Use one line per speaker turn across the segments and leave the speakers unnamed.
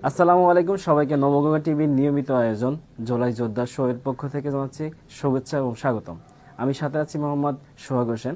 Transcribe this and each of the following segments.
আসসালামু আলাইকুম সবাইকে। নবগঙ্গা টিভির নিয়মিত আয়োজন জুলাই যোদ্ধা শো এর পক্ষ থেকে জানাচ্ছি শুভেচ্ছা এবং স্বাগতম। আমি সাথে আছি মোহাম্মদ সোহাগ হোসেন।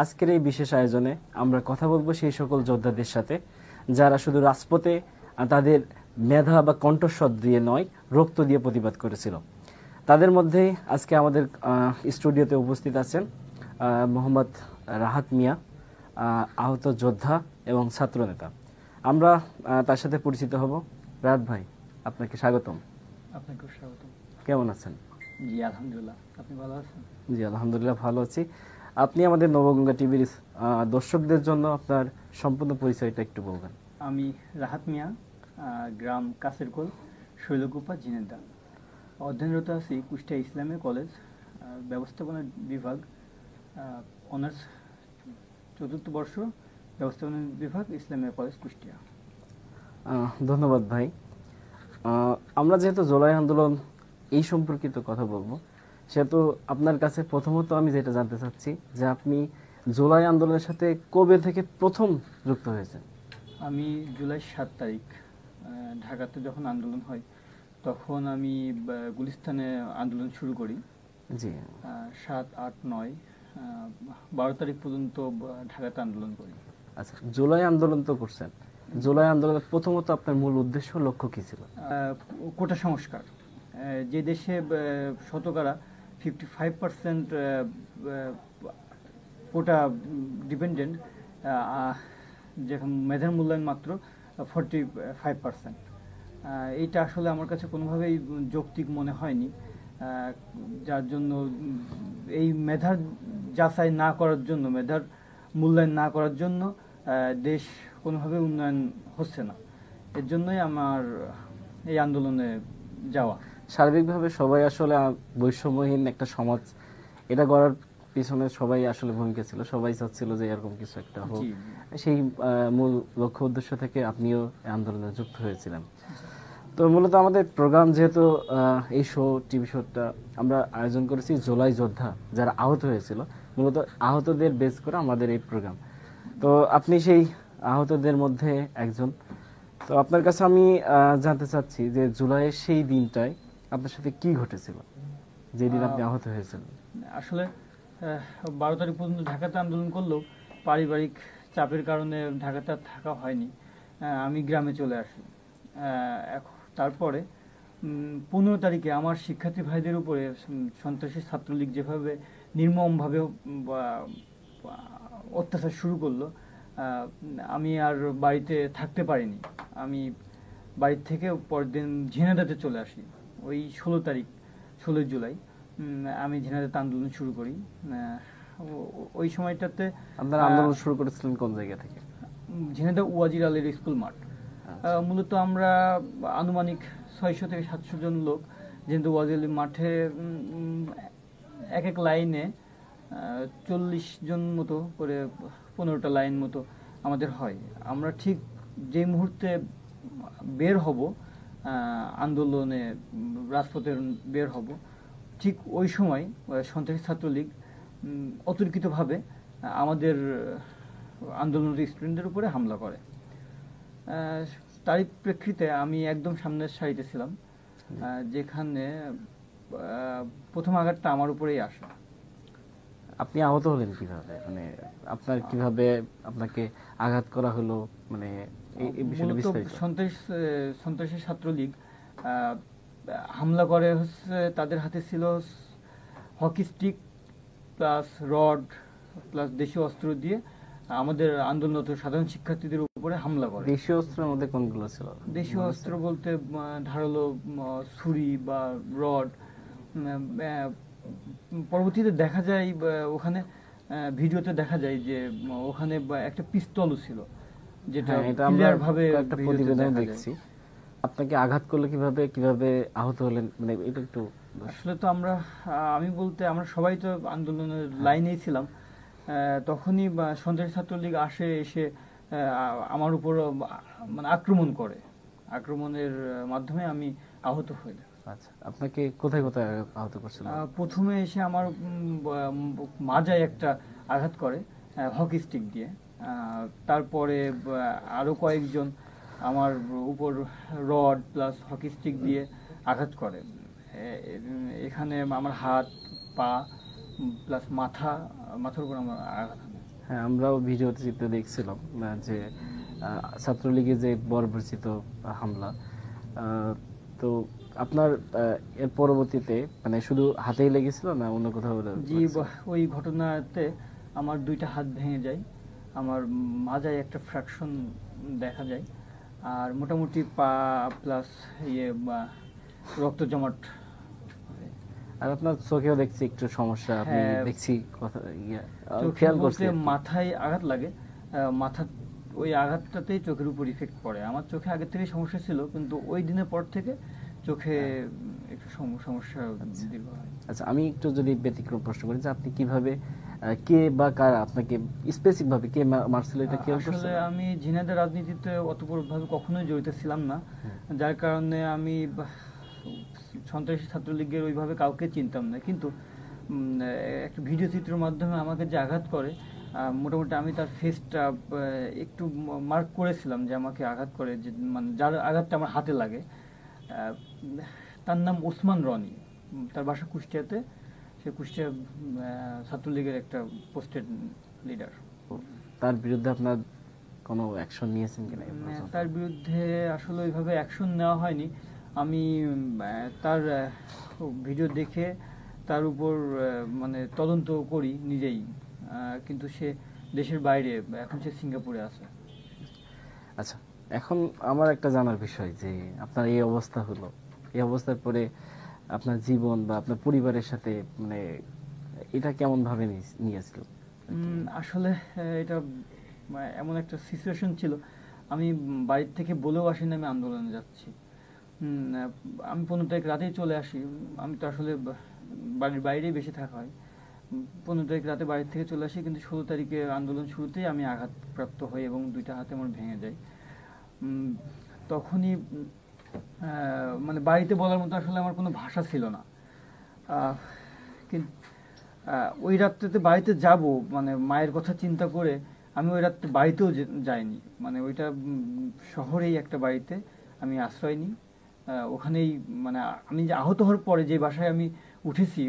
আজকের এই বিশেষ আয়োজনে আমরা কথা বলবো সেই সকল যোদ্ধাদের সাথে যারা শুধু রাজপথে তাদের মেধা বা কণ্ঠস্বর দিয়ে নয়, রক্ত দিয়ে প্রতিবাদ করেছিল। তাদের মধ্যে আজকে আমাদের স্টুডিওতে উপস্থিত আছেন মোহাম্মদ রাহাত মিয়া, আহত যোদ্ধা এবং ছাত্রনেতা। আমরা তার সাথে পরিচিত হব। রাহাত ভাই, আপনাকে স্বাগতম।
আপনাকেও স্বাগতম।
কেমন আছেন?
জি আলহামদুলিল্লাহ, আপনি ভালো আছেন?
জি আলহামদুলিল্লাহ ভালো আছি। আপনি আমাদের নবগঙ্গা টিভির দর্শকদের জন্য আপনার সম্পূর্ণ পরিচয়টা একটু বলবেন।
আমি রাহাত মিয়া, গ্রাম কাসেরকোল, শৈলকুপা, ঝিনেদা। অধ্যয়নরত আছি কুষ্টিয়া ইসলামী কলেজ, ব্যবস্থাপনা বিভাগ, অনার্স 4th বর্ষ, ব্যবস্থাপনা বিভাগ, ইসলামিয়া কলেজ, কুষ্টিয়া।
ধন্যবাদ ভাই। আমরা যেহেতু জুলাই আন্দোলন এই সম্পর্কিত কথা বলবো, সেহেতু আপনার কাছে প্রথমত আমি যেটা জানতে চাচ্ছি যে আপনি জুলাই আন্দোলনের সাথে কবে থেকে প্রথম যুক্ত হয়েছেন?
আমি জুলাই 7 তারিখ ঢাকাতে যখন আন্দোলন হয় তখন আমি গুলিস্তানে আন্দোলন শুরু করি।
জি।
7, 8, 9, 12 তারিখ পর্যন্ত ঢাকাতে আন্দোলন করি।
আচ্ছা, জুলাই আন্দোলন তো করছেন। জুলাই আন্দোলনের প্রথমত আপনার মূল উদ্দেশ্য লক্ষ্য কি ছিল?
কোটা সংস্কার। যে দেশে শতকরা 55% কোটা ডিপেন্ডেন্ট, যেরকম মেধার মূল্যায়ন মাত্র 45%। এইটা আসলে আমার কাছে কোনোভাবেই যৌক্তিক মনে হয়নি, যার জন্য এই মেধার যাচাই না করার জন্য, মেধার মূল্যায়ন না করার জন্য দেশ কোনোভাবে উন্নয়ন হচ্ছে না। এর জন্যই আমার এই আন্দোলনে যাওয়া।
সার্বিকভাবে সবাই আসলে বৈষম্যহীন একটা সমাজ এটা গড়ার পিছনে সবাই আসলে ভূমিকা ছিল, সবাই চাচ্ছিল যে এরকম কিছু একটা হোক। সেই মূল লক্ষ্য উদ্দেশ্য থেকে আপনিও আন্দোলনে যুক্ত হয়েছিলেন। তো মূলত আমাদের প্রোগ্রাম যেহেতু এই শো, টিভি শোটা আমরা আয়োজন করেছি জুলাই যোদ্ধা যারা আহত হয়েছিল, মূলত আহতদের বেস করে আমাদের এই প্রোগ্রাম। তো আপনি সেই আহতদের মধ্যে একজন। তো আপনার কাছে আমি জানতে চাচ্ছি যে জুলাইয়ের সেই দিনটায় আপনার সাথে কি ঘটেছিল যেদিন আপনি আহত হয়েছিলেন?
আসলে 12 তারিখ পর্যন্ত ঢাকাতে আন্দোলন করলেও পারিবারিক চাপের কারণে ঢাকাতে থাকা হয়নি। আমি গ্রামে চলে আসি। তারপরে 15 তারিখে আমার শিক্ষার্থী ভাইদের উপরে সন্ত্রাসী ছাত্রলীগ যেভাবে নির্মমভাবে অত্যাচার শুরু করলো, আমি আর বাড়িতে থাকতে পারিনি। আমি বাড়ির থেকে পরের দিন ঝিনাইদহে চলে আসি। ওই 16 জুলাই আমি ঝিনাইদহে আন্দোলন শুরু করি। ওই সময়টাতে
আপনারা আন্দোলন শুরু করেছিলেন কোন জায়গা থেকে?
ঝিনাইদহ ওয়াজির আলীর স্কুল মাঠ। মূলত আমরা আনুমানিক 600 থেকে 700 জন লোক ঝিনাইদহ ওয়াজির আলী মাঠে এক এক লাইনে 40 জন মতো করে, 15টা লাইন মতো আমাদের হয়। আমরা ঠিক যে মুহূর্তে বের হব, আন্দোলনে রাজপথে বের হব, ঠিক ওই সময় সন্ত্রাসী ছাত্রলীগ অতর্কিতভাবে আমাদের আন্দোলনের স্টুডেন্টদের উপরে হামলা করে। তারই প্রেক্ষিতে আমি একদম সামনের সারিতে ছিলাম, যেখানে প্রথম আঘাতটা আমার উপরেই আসে।
আপনি আহত হলেন কিভাবে? মানে আপনার কিভাবে আপনাকে আঘাত করা হলো, মানে এই বিষয়টা বিস্তারিত।
সন্ত্রাসী ছাত্রলীগ হামলা করে, হচ্ছে তাদের হাতে ছিল hockey stick plus rod plus দেশীয় অস্ত্র দিয়ে আমাদের আন্দোলনরত সাধারণ শিক্ষার্থীদের উপরে হামলা করে।
দেশীয় অস্ত্রের মধ্যে কোনগুলো ছিল?
দেশীয় অস্ত্র বলতে ধারালো ছুরি বা রড। পরবর্তীতে দেখা যায় ওখানে, ভিডিওতে দেখা যায় যে ওখানে একটা পিস্তলও ছিল, যেটা ক্লিয়ার ভাবে
একটা প্রতিবেদনে দেখছি। আপনাকে আঘাত করলে কিভাবে কিভাবে আহত হলেন, মানে এটা একটু।
আসলে তো আমি বলতে আমরা সবাই তো আন্দোলনের লাইনেই ছিলাম। তখনই সন্ত্রাসী ছাত্রলীগ এসে আমার উপর মানে আক্রমণ করে। আক্রমণের মাধ্যমে আমি আহত হই।
আচ্ছা, আপনাকে কোথায় কোথায় আহত করছিল?
প্রথমে এসে আমার মাজায় একটা আঘাত করে হকি স্টিক দিয়ে। তারপরে আরো কয়েকজন আমার উপর রড প্লাস হকি স্টিক দিয়ে আঘাত করে। এখানে আমার হাত, পা প্লাস মাথার উপর আমার আঘাত হয়।
হ্যাঁ, আমরাও ভিডিও চিত্রে দেখছিলাম যে ছাত্রলীগের যে বর্বরচিত হামলা। তো আপনার এর পরবর্তীতে মানে শুধু হাতেই লেগেছিল না অন্য কোথাও
জি, ওই ঘটনাতে আমার 2টা হাত ভেঙে যায়, আমার মাজায় একটা ফ্র্যাকশন দেখা যায়, আর মোটামুটি পা প্লাস রক্ত জমাট।
আর আপনার চোখেও দেখছি একটু সমস্যা, আমি
হ্যাঁ,
দেখছি কথা
খেয়াল করছি
আর কি।
মাথায় আঘাত লাগে, মাথা ওই আঘাতটাতেই চোখের উপর ইফেক্ট পড়ে। আমার চোখে আগে থেকেই সমস্যা ছিল, কিন্তু ওই দিনের পর থেকে চোখে একটু সমস্যা দীর্ঘ হয়।
আচ্ছা, আমি একটু যদি ব্যতিক্রম প্রশ্ন করি যে আপনি কিভাবে কে বা কারা আপনাকে স্পেসিফিক ভাবে কে মারছিল, এটা কেউ করছে?
আসলে আমি ঝিনাইদহ রাজনীতিতে অতপ্রভাবে কখনোই জড়িত ছিলাম না, যার কারণে আমি সন্ত্রাসী ছাত্রলীগের ওইভাবে কাউকে চিনতাম না। কিন্তু একটা ভিডিও চিত্রের মাধ্যমে আমাকে যে আঘাত করে, মোটামুটি আমি তার ফেসটা একটু মার্ক করেছিলাম যে আমাকে আঘাত করে, যে মানে যার আঘাতটা আমার হাতে লাগে। তার নাম ওসমান রনি, তার বাসা কুষ্টিয়াতে। সে কুষ্টিয়া ছাত্রলীগের একটা পোস্টেড লিডার।
তার বিরুদ্ধে আপনার কোনো অ্যাকশন নিয়েছেন কিনা?
তার বিরুদ্ধে আসলে ওইভাবে অ্যাকশন নেওয়া হয়নি। আমি তার ভিডিও দেখে তার উপর মানে তদন্ত করি নিজেই, কিন্তু সে দেশের বাইরে, এখন সে সিঙ্গাপুরে আছে।
আচ্ছা, এখন আমার একটা জানার বিষয় যে আপনার এই অবস্থা হলো, এই অবস্থার পরে আপনার জীবন বা আপনার পরিবারের সাথে মানে এটা কেমন ভাবে নিয়েছিল?
আসলে এটা এমন একটা সিচুয়েশন ছিল, আমি বাড়ির থেকে বলেও আসিনি আমি আন্দোলনে যাচ্ছি। আমি 15 তারিখ রাতেই চলে আসি। আমি তো আসলে বাড়ির বাইরেই বেশি থাকা হয়। 15 তারিখ রাতে বাড়ির থেকে চলে আসি, কিন্তু 16 তারিখে আন্দোলন শুরুতেই আমি আঘাতপ্রাপ্ত হই এবং 2টা হাতে আমার ভেঙে যায়। তখনই মানে বাড়িতে বলার মতো আসলে আমার কোনো ভাষা ছিল না। কিন্তু ওই রাত্রেতে বাড়িতে যাব মানে মায়ের কথা চিন্তা করে আমি ওই রাত্রে বাড়িতেও যাইনি। মানে ওইটা শহরেই একটা বাড়িতে আমি আশ্রয় নিই। ওখানেই মানে আমি যে আহত হওয়ার পরে যে বাসায় আমি উঠেছি,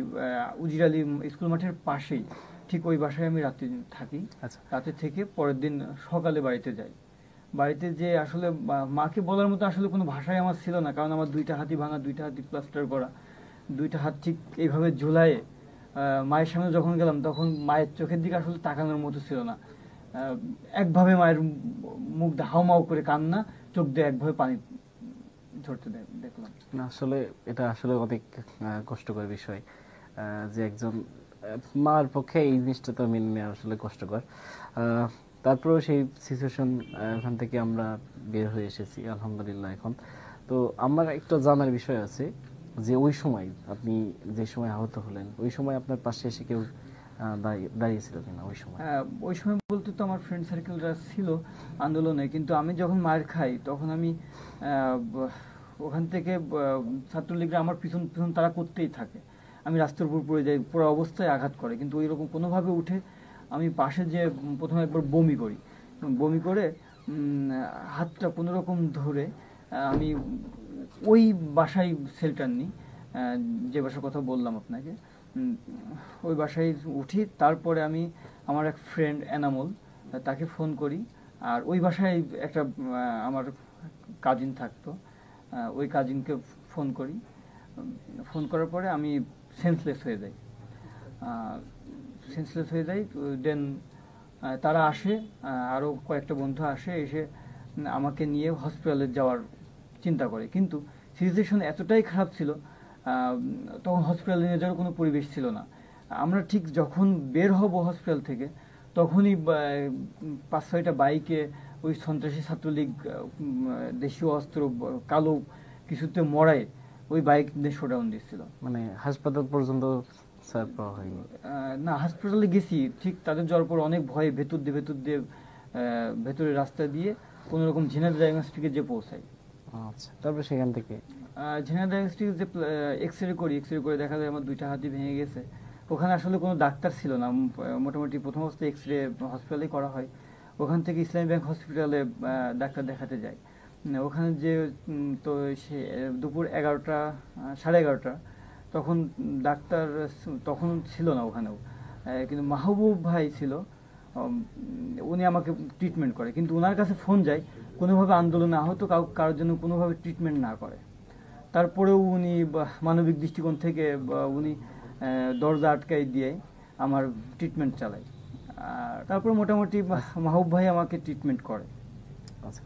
উজির আলী স্কুল মাঠের পাশেই, ঠিক ওই বাসায় আমি রাতে থাকি।
আচ্ছা,
রাতে থেকে পরের দিন সকালে বাড়িতে যাই। বাড়িতে যে আসলে মাকে বলার মতো আসলে কোনো ভাষাই আমার ছিল না, কারণ আমার 2টা হাতই ভাঙা, 2টা হাতই প্লাস্টার করা, 2টা হাত ঠিক এইভাবে ঝুলায়ে মায়ের সামনে যখন গেলাম, তখন মায়ের চোখের দিকে আসলে তাকানোর মতো ছিল না। একভাবে মায়ের মুখ হাউমাউ করে কান্না, চোখ দিয়ে একভাবে পানি ঝরতে দেখলাম।
না আসলে এটা আসলে অনেক কষ্টকর বিষয় যে একজন মার পক্ষে এই জিনিসটা তো মেনে নেওয়া আসলে কষ্টকর। তারপরেও সেই সিচুয়েশন, ওখান থেকে আমরা বের হয়ে এসেছি আলহামদুলিল্লাহ এখন। তো আমার একটা জানার বিষয় আছে যে ওই সময় আপনি যে সময় আহত হলেন, ওই সময় আপনার পাশে এসে কেউ দাঁড়িয়েছিল কিনা ওই সময়?
ওই সময় বলতে তো আমার ফ্রেন্ড সার্কেলরা ছিল আন্দোলনে, কিন্তু আমি যখন মার খাই তখন আমি ওখান থেকে ছাত্রলীগরা আমার পিছন পিছন তারা করতেই থাকে। আমি রাস্তার উপর পড়ে যাই, পুরো অবস্থায় আঘাত করে, কিন্তু ওই রকম কোনোভাবে উঠে আমি পাশে যে প্রথমে একবার বমি করি, বমি করে হাতটা কোনো রকম ধরে আমি ওই বাসায় শেল্টার নিই, যে বাসার কথা বললাম আপনাকে। ওই বাসায় উঠি, তারপরে আমি আমার এক ফ্রেন্ড এনামুল, তাকে ফোন করি। আর ওই বাসায় একটা আমার কাজিন থাকতো, ওই কাজিনকে ফোন করি। ফোন করার পরে আমি সেন্সলেস হয়ে যাই। দেন তারা আসে, আরও কয়েকটা বন্ধু আসে, এসে আমাকে নিয়ে হসপিটালে যাওয়ার চিন্তা করে, কিন্তু সিচুয়েশন এতটাই খারাপ ছিল তখন হসপিটালে নিয়ে যাওয়ার কোনো পরিবেশ ছিল না। আমরা ঠিক যখন বের হব হসপিটাল থেকে, তখনই 5-6টা বাইকে ওই সন্ত্রাসী ছাত্রলীগ দেশীয় অস্ত্র কালো কিছুতে মরায় ওই বাইক দিয়ে শোডাউন দিচ্ছিল।
মানে হাসপাতাল পর্যন্ত স্যার পাওয়া হয়নি?
না, হাসপাতালে গেছি, ঠিক তাদের যাওয়ার পর অনেক ভয়ে ভেতর দিয়ে ভেতরের রাস্তা দিয়ে কোনো রকম ঝিনাইদহ ডায়াগনস্টিকে যে পৌঁছাই।
আচ্ছা, তারপর সেখান থেকে
ঝিনাইদহ ডায়াগনস্টিক যে এক্সরে করে দেখা যায় আমার 2টা হাতই ভেঙে গেছে। ওখানে আসলে কোনো ডাক্তার ছিল না, মোটামুটি প্রথম অবস্থায় এক্সরে হসপিটালেই করা হয়। ওখান থেকে ইসলামী ব্যাংক হসপিটালে ডাক্তার দেখাতে যাই। ওখানে যে তো সে দুপুর 11টা 11:30 তখন ডাক্তার তখন ছিল না ওখানেও, কিন্তু মাহবুব ভাই ছিল। উনি আমাকে ট্রিটমেন্ট করে, কিন্তু ওনার কাছে ফোন যায় কোনোভাবে আন্দোলনে আহত কারোর জন্য কোনোভাবে ট্রিটমেন্ট না করে। তারপরেও উনি মানবিক দৃষ্টিকোণ থেকে উনি দরজা আটকাই দিয়ে আমার ট্রিটমেন্ট চালায়। আর তারপর মোটামুটি মাহবুব ভাই আমাকে ট্রিটমেন্ট করে।
আচ্ছা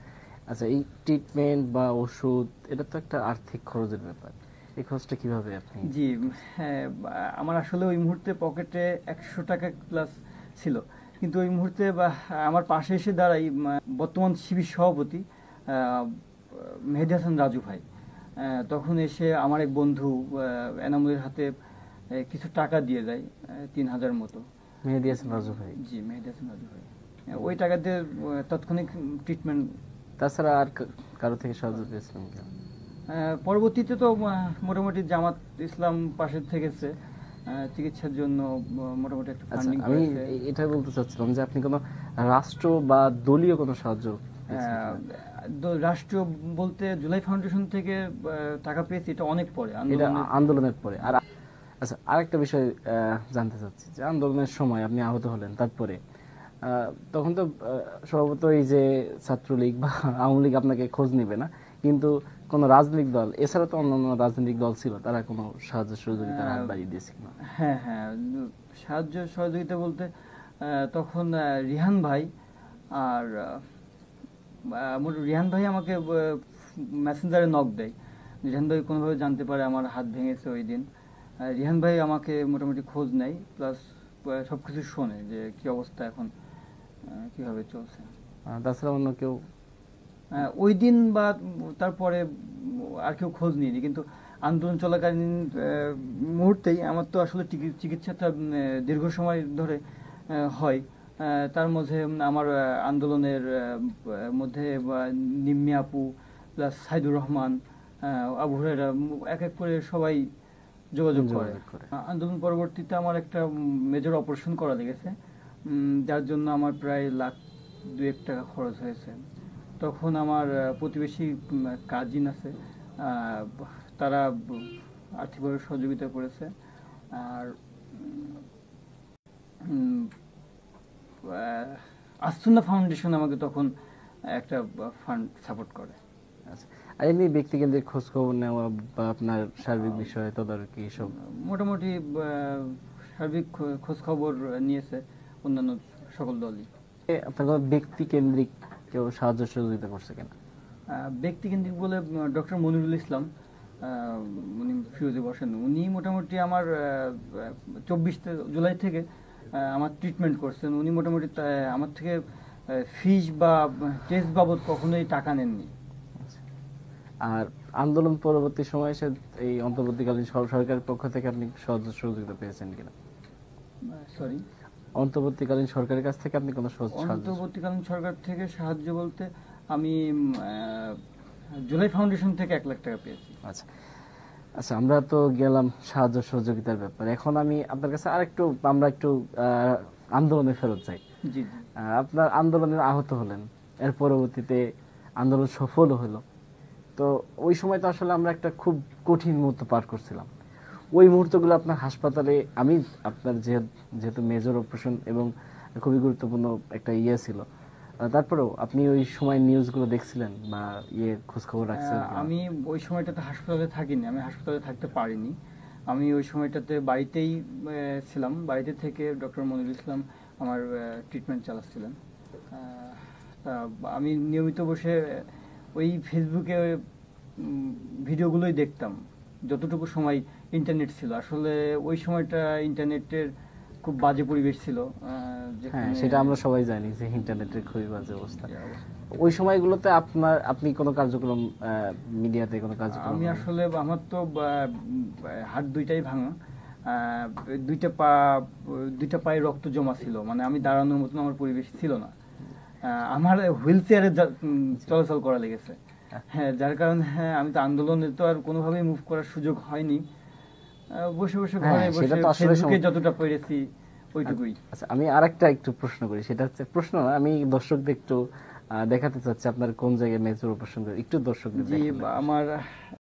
আচ্ছা, এই ট্রিটমেন্ট বা ওষুধ এটা তো একটা আর্থিক খরচের ব্যাপার, এই খরচটা কিভাবে আপনি?
জি, হ্যাঁ, আমার আসলে ওই মুহূর্তে পকেটে 100 টাকা প্লাস ছিল, কিন্তু ওই মুহূর্তে আমার পাশে এসে দাঁড়াই বর্তমান শিবির সভাপতি মেহেদী হাসান রাজু ভাই। তখন এসে আমার এক বন্ধু এনামুলের হাতে কিছু টাকা দিয়ে যায়, 3000 মতো।
মেহেদী হাসান রাজু ভাই?
জি, মেহেদী হাসান রাজু ভাই। ওই টাকা দিয়ে তাৎক্ষণিক ট্রিটমেন্ট।
তাছাড়া আর কারো থেকে সাহায্য পেয়েছিলেন কেন?
পরবর্তীতে তো মোটামুটি জামাত ইসলাম পাশে থেকেছে চিকিৎসার জন্য, মোটামুটি একটা
আচ্ছা,
ফান্ডিং
আমি
করেছে।
এটা বলতে চাচ্ছিলাম যে আপনি কোনো রাষ্ট্র বা দলীয় কোনো সাহায্য পেয়েছেন কিনা?
রাষ্ট্রীয় বলতে জুলাই ফাউন্ডেশন থেকে টাকা পেয়েছি, এটা অনেক পরে
এটা আন্দোলনের পরে। আর আচ্ছা, আরেকটা বিষয় জানতে চাচ্ছি যে আন্দোলনের সময় আপনি আহত হলেন, তারপরে তখন তো স্বভাবত এই যে ছাত্রলীগ বা আওয়ামী লীগ আপনাকে খোঁজ নিবে না, কিন্তু কোন রাজনৈতিক দল এছাড়া তো অন্যান্য রাজনৈতিক দল ছিল, তারা কোনো সাহায্য সহযোগিতার হাত বাড়িয়ে দিয়েছে কিনা?
হ্যাঁ হ্যাঁ, সাহায্য সহযোগিতা বলতে তখন রিহান ভাই আর রিহান ভাই আমাকে মেসেঞ্জারে নক দেয়। রিহান ভাই কোনোভাবে জানতে পারে আমার হাত ভেঙেছে ওই দিন। রিহান ভাই আমাকে মোটামুটি খোঁজ নেয়, প্লাস সবকিছু শোনে যে কি অবস্থা এখন, কিভাবে চলছে।
তাছাড়া অন্য কেউ
ওই দিন বা তারপরে আর কেউ খোঁজ নিইনি, কিন্তু আন্দোলন চলাকালীন মুহূর্তেই আমার তো আসলে চিকিৎসাটা দীর্ঘ সময় ধরে হয়। তার মধ্যে আমার আন্দোলনের মধ্যে নিম্মি আপু প্লাস সাইদুর রহমান, আবু হুরায়রা, এক এক করে সবাই যোগাযোগ করে। আন্দোলন পরবর্তীতে আমার একটা মেজর অপারেশন করা লেগেছে, যার জন্য আমার প্রায় লাখ 2 টাকা খরচ হয়েছে। তখন আমার প্রতিবেশী কাজিন আছে, তারা আর্থিকভাবে সহযোগিতা করেছে। আর আসুন্না ফাউন্ডেশন আমাকে তখন একটা ফান্ড সাপোর্ট করে।
আচ্ছা, আর এমনি ব্যক্তিকেন্দ্রিক খোঁজ খবর নেওয়া বা আপনার সার্বিক বিষয়ে তদারকি সব
মোটামুটি সার্বিক খোঁজ খবর নিয়েছে অন্যান্য সকল দলই।
আপনার কোনো ব্যক্তিকেন্দ্রিক কেউ সাহায্য সহযোগিতা করছে কিনা?
ব্যক্তিকেন্দ্রিক বলে ডক্টর মনিরুল ইসলাম, উনি ফিরোজে বসেন, উনি মোটামুটি আমার 24 জুলাই থেকে আমার ট্রিটমেন্ট করছেন। উনি মোটামুটি আমার থেকে ফিস বা টেস্ট বাবদ কখনোই টাকা নেননি।
আর আন্দোলন পরবর্তী সময়ে এসে এই অন্তর্বর্তীকালীন সরকারের পক্ষ থেকে আপনি সাহায্য সহযোগিতা পেয়েছেন কিনা?
সরি,
অন্তর্বর্তীকালীন সরকারের কাছ থেকে আপনি কোনো
অন্তর্বর্তীকালীন সরকার থেকে সাহায্য বলতে আমি জুলাই ফাউন্ডেশন থেকে 1 লাখ টাকা পেয়েছি।
আচ্ছা আচ্ছা, আমরা তো গেলাম সাহায্য সহযোগিতার ব্যাপারে, এখন আমি আপনার কাছে আরেকটু আমরা একটু আন্দোলনে ফেরত যাই।
জি,
আপনার আন্দোলনে আহত হলেন, এর পরবর্তীতে আন্দোলন সফল হলো, তো ওই সময় তো আসলে আমরা একটা খুব কঠিন মুহূর্ত পার করছিলাম। ওই মুহূর্তগুলো আপনার হাসপাতালে, আমি আপনার যেহেতু মেজর অপারেশন এবং খুবই গুরুত্বপূর্ণ একটা ইয়ে ছিল, তারপরেও আপনি ওই সময় নিউজগুলো দেখছিলেন বা খোঁজ খবর রাখছিলেন?
আমি ওই সময়টাতে হাসপাতালে থাকিনি, আমি হাসপাতালে থাকতে পারিনি। আমি ওই সময়টাতে বাড়িতেই ছিলাম, বাড়িতে থেকে ডক্টর মনিরুল ইসলাম আমার ট্রিটমেন্ট চালাচ্ছিলেন। আমি নিয়মিত বসে ওই ফেসবুকে ভিডিওগুলোই দেখতাম যতটুকু সময় ইন্টারনেট ছিল। আসলে ওই সময়টা ইন্টারনেটের খুব বাজে পরিবেশ ছিল।
হ্যাঁ, সেটা আমরা সবাই জানি যে ইন্টারনেটের খুবই বাজে অবস্থা। ওই সময়গুলোতে আপনি কোনো কার্যক্রম মিডিয়াতে কোনো কার্যক্রম?
আমি আসলে আমার তো হাত দুইটাই ভাঙা, দুইটা পায়ে রক্ত জমা ছিল, মানে আমি দাঁড়ানোর মতন আমার পরিবেশ ছিল না। আমার হুইল চেয়ারে চলাচল করা লেগেছে। হ্যাঁ, যার কারণে আমি তো আন্দোলনে তো আর কোনোভাবেই মুভ করার সুযোগ হয়নি। বসে বসে ঘরে বসে ফেসবুকে যতটা পেরেছি ওইটুকুই।
আচ্ছা, আমি আরেকটা একটু প্রশ্ন করি, সেটা হচ্ছে প্রশ্ন না, আমি দর্শকদের একটু দেখাতে চাচ্ছে আপনার কোন জায়গায় ম্যাচের পছন্দ, একটু দর্শকদের
জি
দেখান।
আমার